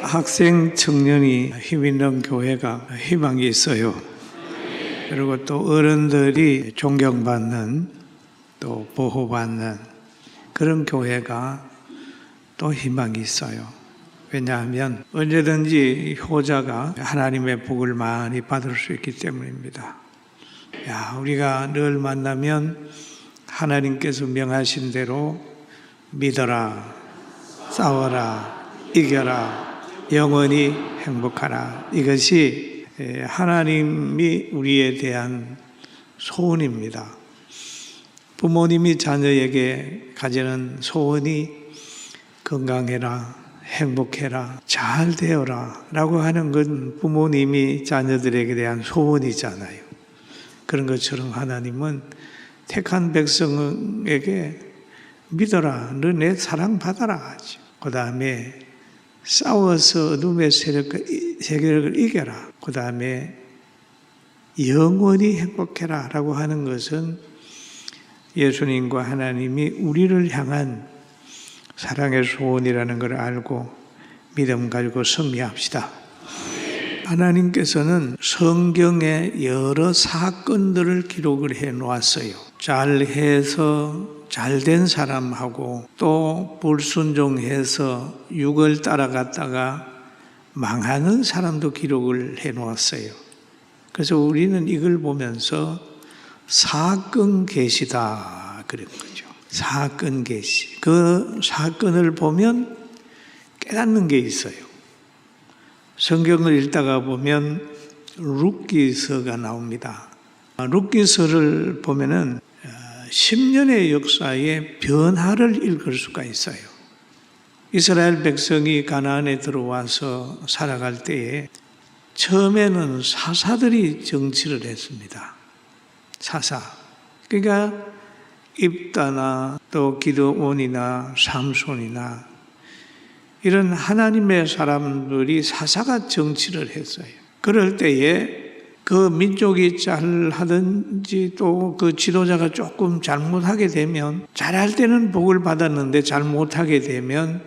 학생, 청년이 힘 있는 교회가 희망이 있어요. 그리고 또 어른들이 존경받는, 또 보호받는 그런 교회가 또 희망이 있어요. 왜냐하면 언제든지 효자가 하나님의 복을 많이 받을 수 있기 때문입니다. 우리가 늘 만나면 하나님께서 명하신 대로 믿어라, 싸워라, 이겨라, 영원히 행복하라. 이것이 하나님이 우리에 대한 소원입니다. 부모님이 자녀에게 가지는 소원이 건강해라, 행복해라, 잘 되어라 라고 하는 건 부모님이 자녀들에게 대한 소원이잖아요. 그런 것처럼 하나님은 택한 백성에게 믿어라, 너 내 사랑받아라. 그 다음에 싸워서 어둠의 세력을 이겨라. 그 다음에 영원히 행복해라 라고 하는 것은 예수님과 하나님이 우리를 향한 사랑의 소원이라는 걸 알고 믿음 가지고 승리합시다. 하나님께서는 성경에 여러 사건들을 기록을 해 놓았어요. 잘해서 잘된 사람하고 또 불순종해서 육을 따라갔다가 망하는 사람도 기록을 해 놓았어요. 그래서 우리는 이걸 보면서 사건 계시다 그런 거죠. 사건 계시. 그 사건을 보면 깨닫는 게 있어요. 성경을 읽다가 보면 룻기서가 나옵니다. 룻기서를 보면은 10년의 역사의 변화를 읽을 수가 있어요. 이스라엘 백성이 가나안에 들어와서 살아갈 때에 처음에는 사사들이 정치를 했습니다. 사사. 그러니까 입다나 또 기드온이나 삼손이나 이런 하나님의 사람들이 사사가 정치를 했어요. 그럴 때에 그 민족이 잘하든지 또 그 지도자가 조금 잘못하게 되면 잘할 때는 복을 받았는데 잘못하게 되면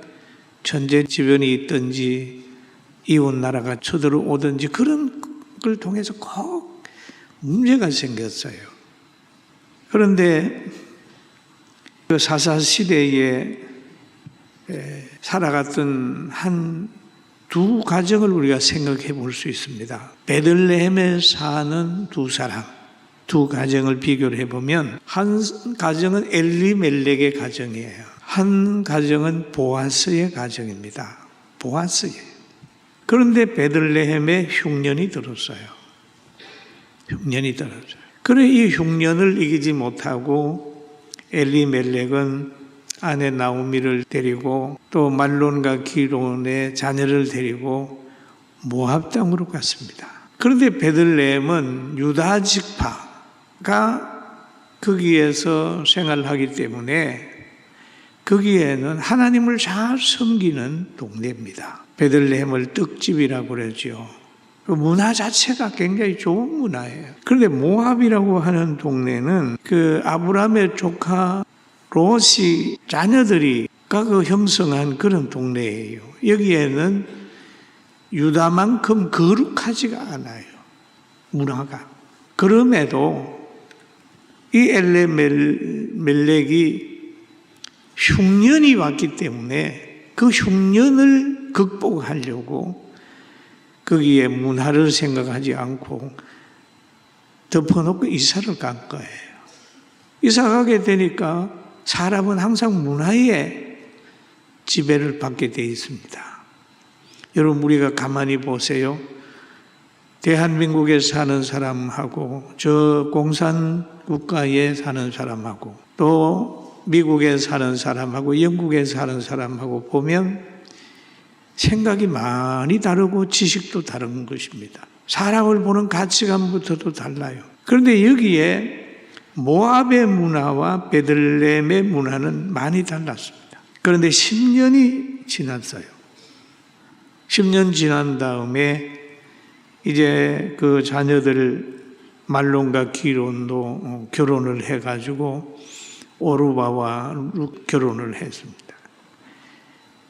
천재지변이 있든지 이웃나라가 쳐들어오든지 그런 걸 통해서 꼭 문제가 생겼어요. 그런데 그 사사시대에 살아갔던 두 가정을 우리가 생각해 볼 수 있습니다. 베들레헴에 사는 두 사람, 두 가정을 비교를 해보면 한 가정은 엘리멜렉의 가정이에요. 한 가정은 보아스의 가정입니다. 보아스의. 그런데 베들레헴에 흉년이 들었어요. 흉년이 들었어요. 그래 이 흉년을 이기지 못하고 엘리멜렉은 아내 나오미를 데리고 또 말론과 기론의 자녀를 데리고 모압 땅으로 갔습니다. 그런데 베들레헴은 유다 지파가 거기에서 생활하기 때문에 거기에는 하나님을 잘 섬기는 동네입니다. 베들레헴을 떡집이라고 그러죠. 그 문화 자체가 굉장히 좋은 문화예요. 그런데 모압이라고 하는 동네는 그 아브라함의 조카 롯이 자녀들이 그 형성한 그런 동네예요. 여기에는 유다만큼 거룩하지가 않아요. 문화가. 그럼에도 이 엘레멜렉이 흉년이 왔기 때문에 그 흉년을 극복하려고 거기에 문화를 생각하지 않고 덮어놓고 이사를 간 거예요. 이사 가게 되니까 사람은 항상 문화의 지배를 받게 되어 있습니다. 여러분 우리가 가만히 보세요. 대한민국에 사는 사람하고 저 공산국가에 사는 사람하고 또 미국에 사는 사람하고 영국에 사는 사람하고 보면 생각이 많이 다르고 지식도 다른 것입니다. 사람을 보는 가치관부터도 달라요. 그런데 여기에 모압의 문화와 베들레헴의 문화는 많이 달랐습니다. 그런데 10년이 지났어요. 10년 지난 다음에 이제 그 자녀들 말론과 기론도 결혼을 해가지고 오르바와 결혼을 했습니다.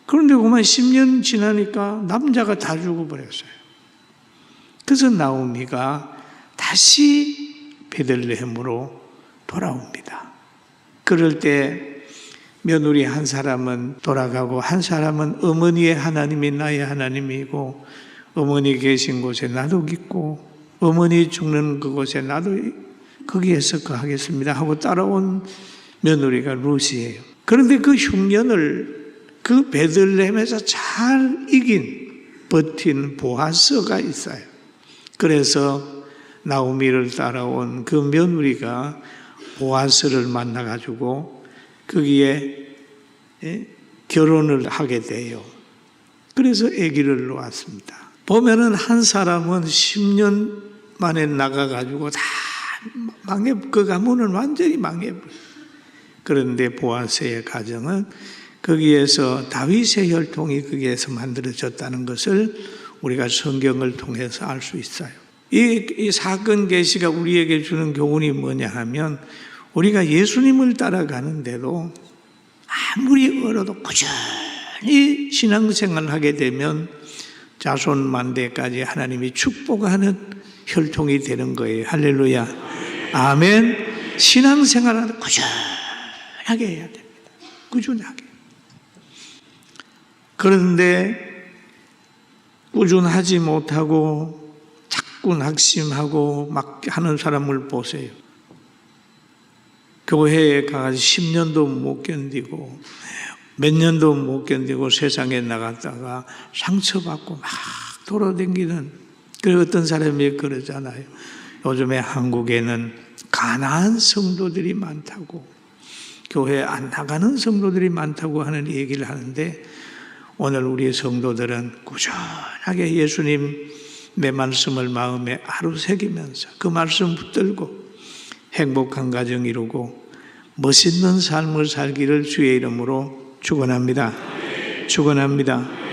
그런데 그만 10년 지나니까 남자가 다 죽어버렸어요. 그래서 나오미가 다시 베들레헴으로 돌아옵니다. 그럴 때 며느리 한 사람은 돌아가고 한 사람은 어머니의 하나님이 나의 하나님이고 어머니 계신 곳에 나도 있고 어머니 죽는 그곳에 나도 거기에서 거하겠습니다 하고 따라온 며느리가 룻이에요. 그런데 그 흉년을 그 베들레헴에서 잘 버틴 보아스가 있어요. 그래서 나오미를 따라온 그 며느리가 보아스를 만나가지고 거기에 결혼을 하게 돼요. 그래서 아기를 낳았습니다. 보면은 한 사람은 10년 만에 나가가지고 다 그 가문은 완전히 망해버려요. 그런데 보아스의 가정은 거기에서 다윗의 혈통이 거기에서 만들어졌다는 것을 우리가 성경을 통해서 알 수 있어요. 이 사건 계시가 우리에게 주는 교훈이 뭐냐 하면 우리가 예수님을 따라가는데도 아무리 어려도 꾸준히 신앙생활을 하게 되면 자손 만대까지 하나님이 축복하는 혈통이 되는 거예요. 할렐루야. 아멘. 신앙생활을 꾸준하게 해야 됩니다. 꾸준하게. 그런데 꾸준하지 못하고 자꾸 낙심하고 막 하는 사람을 보세요. 교회에 가서 10년도 못 견디고 몇 년도 못 견디고 세상에 나갔다가 상처받고 막 돌아다니는 그 어떤 사람이 그러잖아요. 요즘에 한국에는 가난한 성도들이 많다고 교회 안 나가는 성도들이 많다고 하는 얘기를 하는데 오늘 우리 성도들은 꾸준하게 예수님의 말씀을 마음에 하루 새기면서 그 말씀 붙들고 행복한 가정 이루고 멋있는 삶을 살기를 주의 이름으로 축원합니다. 축원합니다.